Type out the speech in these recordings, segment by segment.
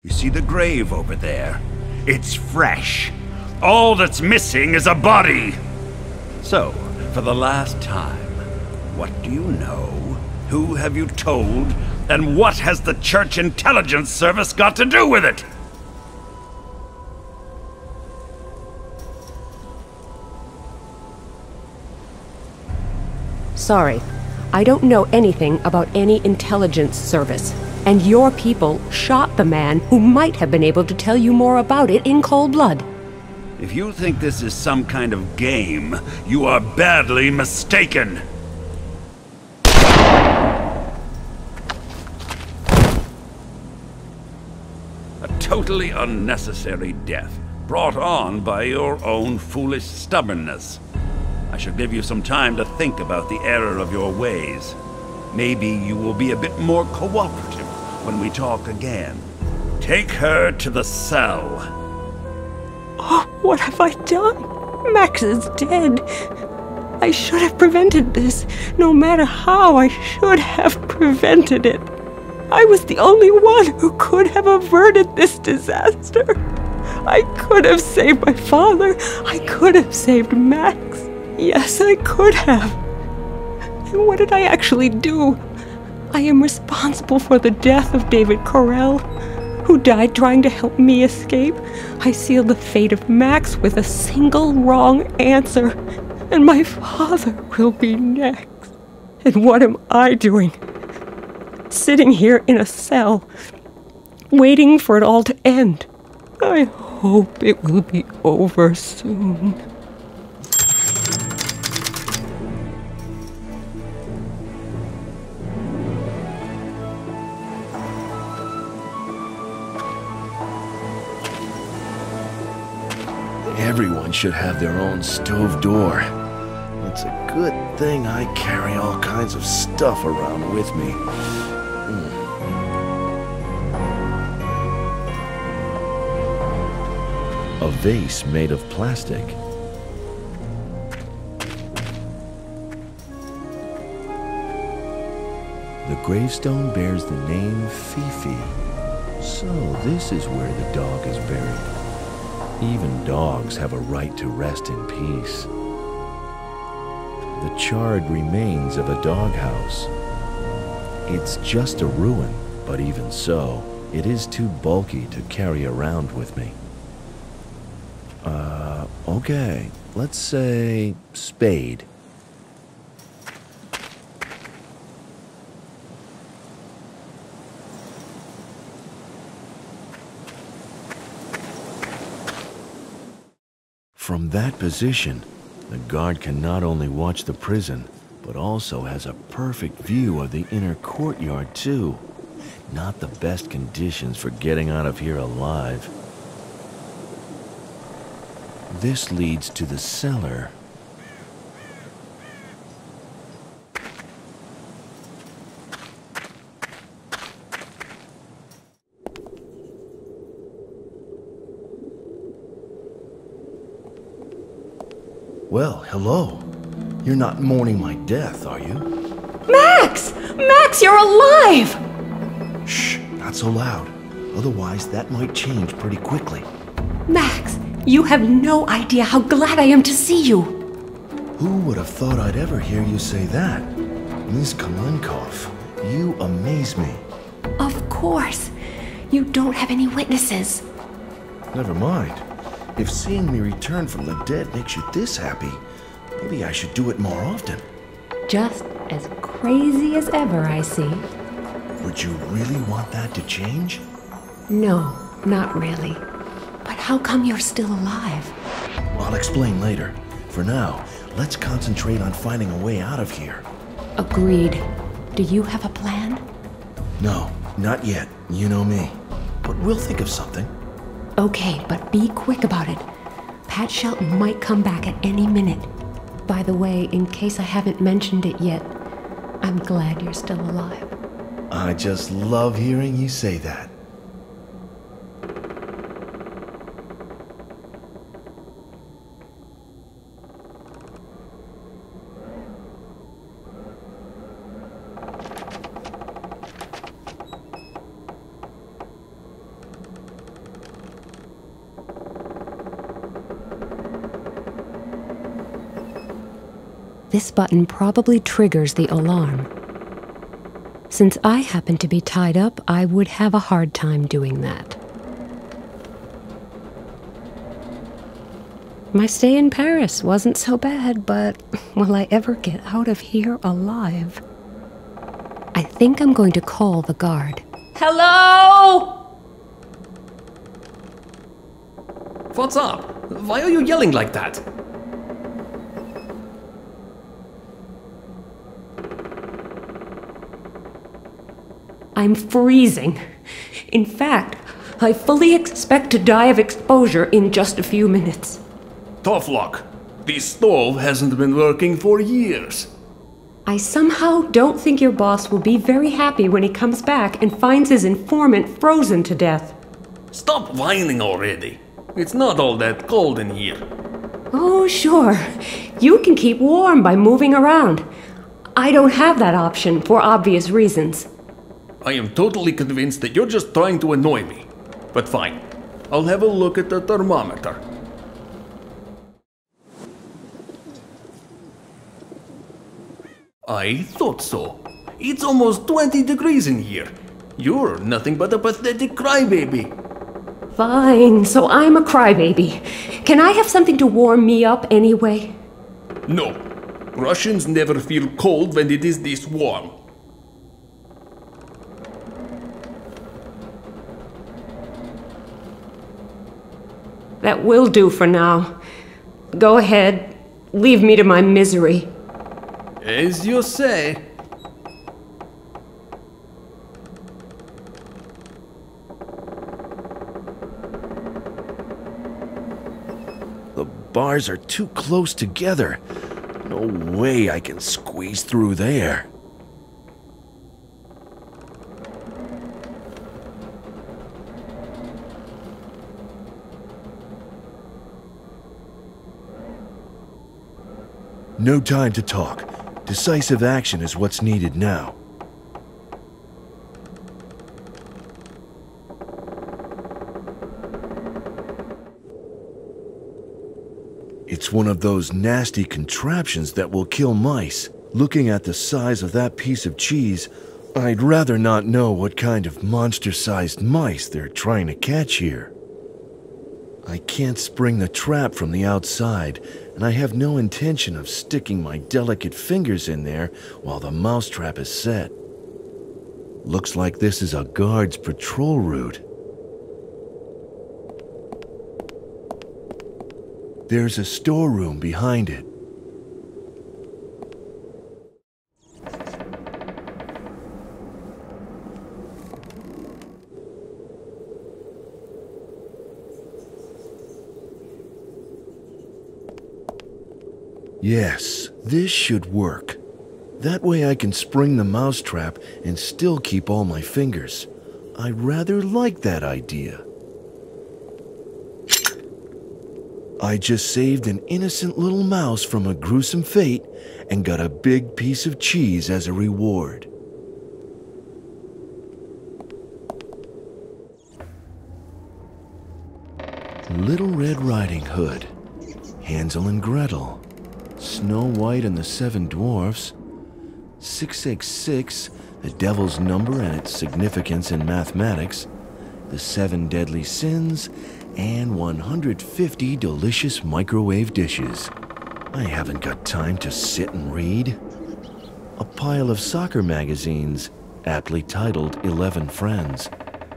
You see the grave over there? It's fresh. All that's missing is a body. So, for the last time, what do you know? Who have you told? And what has the Church Intelligence Service got to do with it? Sorry, I don't know anything about any intelligence service. And your people shot the man who might have been able to tell you more about it in cold blood. If you think this is some kind of game, you are badly mistaken. A totally unnecessary death, brought on by your own foolish stubbornness. I should give you some time to think about the error of your ways. Maybe you will be a bit more cooperative when we talk again. Take her to the cell. Oh, what have I done? Max is dead. I should have prevented this. No matter how, I should have prevented it. I was the only one who could have averted this disaster. I could have saved my father. I could have saved Max. Yes, I could have. And what did I actually do? I am responsible for the death of David Corell, who died trying to help me escape. I sealed the fate of Max with a single wrong answer, and my father will be next. And what am I doing? Sitting here in a cell, waiting for it all to end. I hope it will be over soon. Everyone should have their own stove door. It's a good thing I carry all kinds of stuff around with me. A vase made of plastic. The gravestone bears the name Fifi. So this is where the dog is buried. Even dogs have a right to rest in peace. The charred remains of a doghouse. It's just a ruin, but even so, it is too bulky to carry around with me. Okay, let's say spade. From that position, the guard can not only watch the prison, but also has a perfect view of the inner courtyard too. Not the best conditions for getting out of here alive. This leads to the cellar. Well, hello. You're not mourning my death, are you? Max! Max, you're alive! Shh, not so loud. Otherwise, that might change pretty quickly. Max, you have no idea how glad I am to see you. Who would have thought I'd ever hear you say that? Miss Kalenkov, you amaze me. Of course. You don't have any witnesses. Never mind. If seeing me return from the dead makes you this happy, maybe I should do it more often. Just as crazy as ever, I see. Would you really want that to change? No, not really. But how come you're still alive? I'll explain later. For now, let's concentrate on finding a way out of here. Agreed. Do you have a plan? No, not yet. You know me. But we'll think of something. Okay, but be quick about it. Pat Shelton might come back at any minute. By the way, in case I haven't mentioned it yet, I'm glad you're still alive. I just love hearing you say that. This button probably triggers the alarm. Since I happen to be tied up, I would have a hard time doing that. My stay in Paris wasn't so bad, but will I ever get out of here alive? I think I'm going to call the guard. Hello? What's up? Why are you yelling like that? I'm freezing. In fact, I fully expect to die of exposure in just a few minutes. Tough luck. This stove hasn't been working for years. I somehow don't think your boss will be very happy when he comes back and finds his informant frozen to death. Stop whining already. It's not all that cold in here. Oh, sure. You can keep warm by moving around. I don't have that option for obvious reasons. I am totally convinced that you're just trying to annoy me. But fine. I'll have a look at the thermometer. I thought so. It's almost 20 degrees in here. You're nothing but a pathetic crybaby. Fine, so I'm a crybaby. Can I have something to warm me up anyway? No. Russians never feel cold when it is this warm. That will do for now. Go ahead. Leave me to my misery. As you say. The bars are too close together. No way I can squeeze through there. No time to talk. Decisive action is what's needed now. It's one of those nasty contraptions that will kill mice. Looking at the size of that piece of cheese, I'd rather not know what kind of monster-sized mice they're trying to catch here. I can't spring the trap from the outside, and I have no intention of sticking my delicate fingers in there while the mousetrap is set. Looks like this is a guard's patrol route. There's a storeroom behind it. Yes, this should work. That way I can spring the mousetrap and still keep all my fingers. I rather like that idea. I just saved an innocent little mouse from a gruesome fate and got a big piece of cheese as a reward. Little Red Riding Hood, Hansel and Gretel, Snow White and the Seven Dwarfs, 666, the devil's number and its significance in mathematics, the 7 deadly sins, and 150 delicious microwave dishes. I haven't got time to sit and read. A pile of soccer magazines, aptly titled 11 Friends.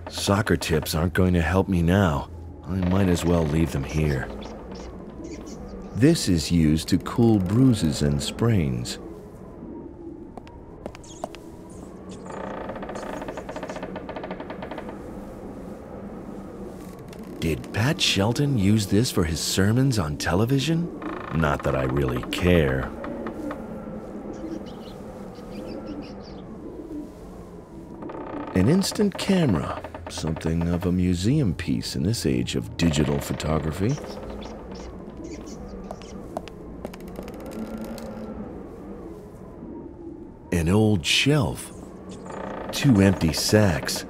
Soccer tips aren't going to help me now. I might as well leave them here. This is used to cool bruises and sprains. Did Pat Shelton use this for his sermons on television? Not that I really care. An instant camera, something of a museum piece in this age of digital photography. An old shelf, 2 empty sacks.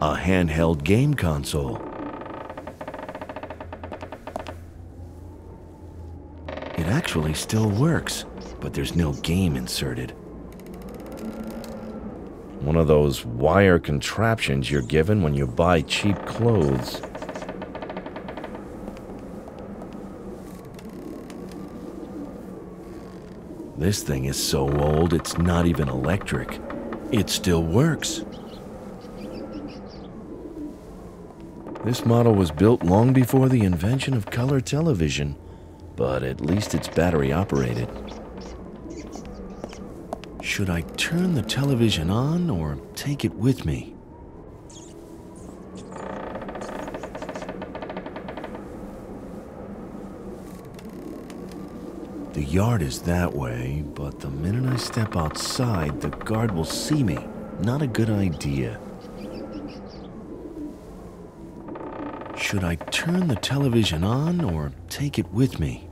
A handheld game console. It actually still works, but there's no game inserted. One of those wire contraptions you're given when you buy cheap clothes. This thing is so old, it's not even electric. It still works. This model was built long before the invention of color television, but at least it's battery operated. Should I turn the television on or take it with me? The yard is that way, but the minute I step outside, the guard will see me. Not a good idea. Should I turn the television on or take it with me?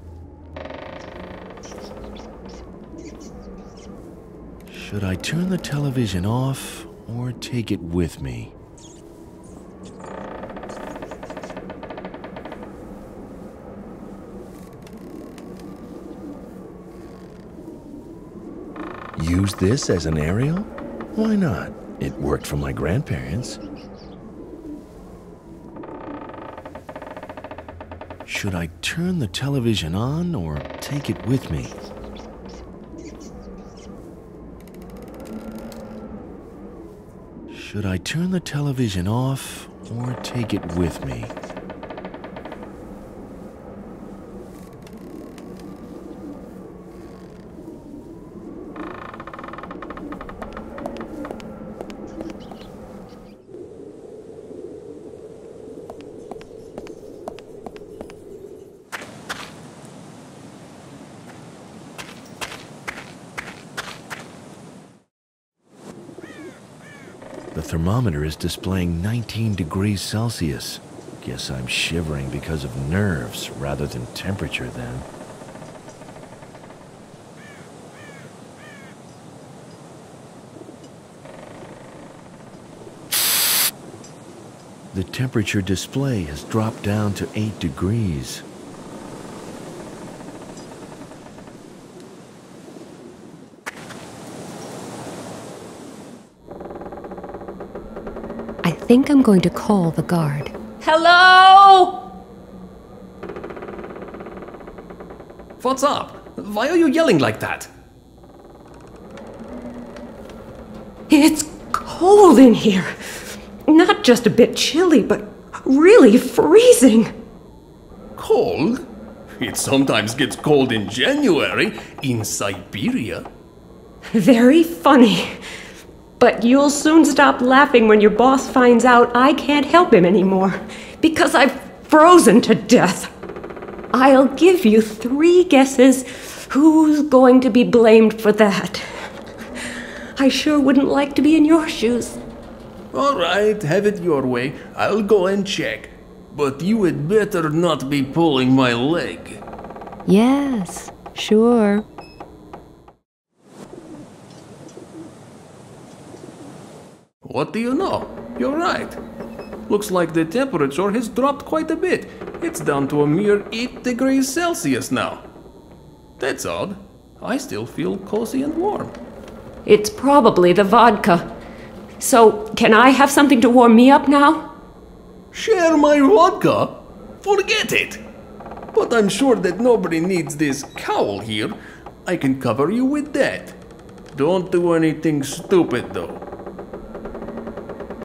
Should I turn the television off or take it with me? Use this as an aerial? Why not? It worked for my grandparents. Should I turn the television on or take it with me? Should I turn the television off or take it with me? The thermometer is displaying 19 degrees Celsius. Guess I'm shivering because of nerves rather than temperature then. The temperature display has dropped down to 8 degrees. I think I'm going to call the guard. Hello? What's up? Why are you yelling like that? It's cold in here. Not just a bit chilly, but really freezing. Cold? It sometimes gets cold in January in Siberia. Very funny. But you'll soon stop laughing when your boss finds out I can't help him anymore, because I've frozen to death. I'll give you 3 guesses who's going to be blamed for that. I sure wouldn't like to be in your shoes. All right, have it your way. I'll go and check. But you had better not be pulling my leg. Yes, sure. What do you know? You're right. Looks like the temperature has dropped quite a bit. It's down to a mere 8 degrees Celsius now. That's odd. I still feel cozy and warm. It's probably the vodka. So, can I have something to warm me up now? Share my vodka? Forget it. But I'm sure that nobody needs this cowl here. I can cover you with that. Don't do anything stupid though.